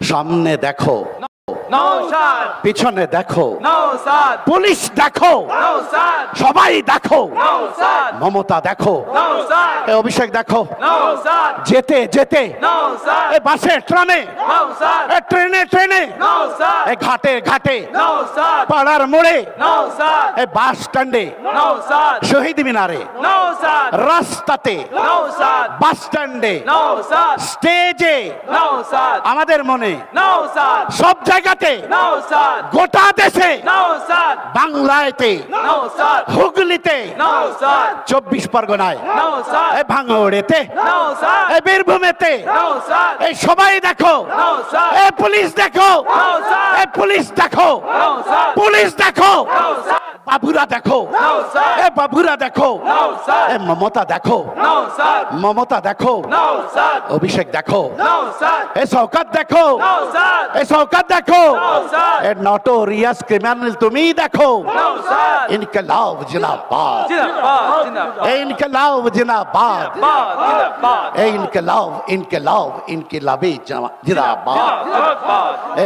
সামনে দেখো, নওশাদ পিছনে দেখো, নওশাদ পুলিশ দেখো, নওশাদ সবাই দেখো, নওশাদ মমতা দেখো, নওশাদ এ অভিষেক দেখো, নওশাদ যেতে যেতে নওশাদ এ বাসে ট্রামে, নওশাদ এ ট্রেনে ট্রেনে, নওশাদ এ ঘাটে ঘাটে, নওশাদ পাড়ার মোড়ে, নওশাদ এ বাস স্ট্যান্ডে, নওশাদ শহীদ মিনারে, নওশাদ রাস্তাতে, নওশাদ বাস স্ট্যান্ডে, নওশাদ স্টেজে, নওশাদ আমাদের মনে, নওশাদ সব জায়গাতে, নওশাদ গোটা দেশে, নওশাদ বাংলাতে, নওশাদ হুগলিতে, নওশাদ 24 পরগনায়, নওশাদ এ ভাঙড়েতে, নওশাদ এ বীরভূমেতে, নওশাদ এই সবাই দেখো, নওশাদ এ পুলিশ দেখো, নওশাদ এ পুলিশ দেখো, নওশাদ পুলিশ দেখো, নওশাদ বাবুরা দেখো, নওশাদ এ বাবুরা দেখো, নওশাদ এ মমতা দেখো, নওশাদ মমতা দেখো, নওশাদ অভিষেক দেখো, নওশাদ এ শওকত দেখো, নওশাদ এ শওকত দেখো, নওশাদ এ নটোরিয়াস ক্রিমিনাল তুমি দেখো, নওশাদ ইনকলাব জিন্দাবাদ, জিন্দাবাদ জিন্দাবাদ এ ইনকলাব জিন্দাবাদ, জিন্দাবাদ এ ইনকলাব ইনকলাব ইনকলাবি জিন্দাবাদ। জিন্দাবাদ এ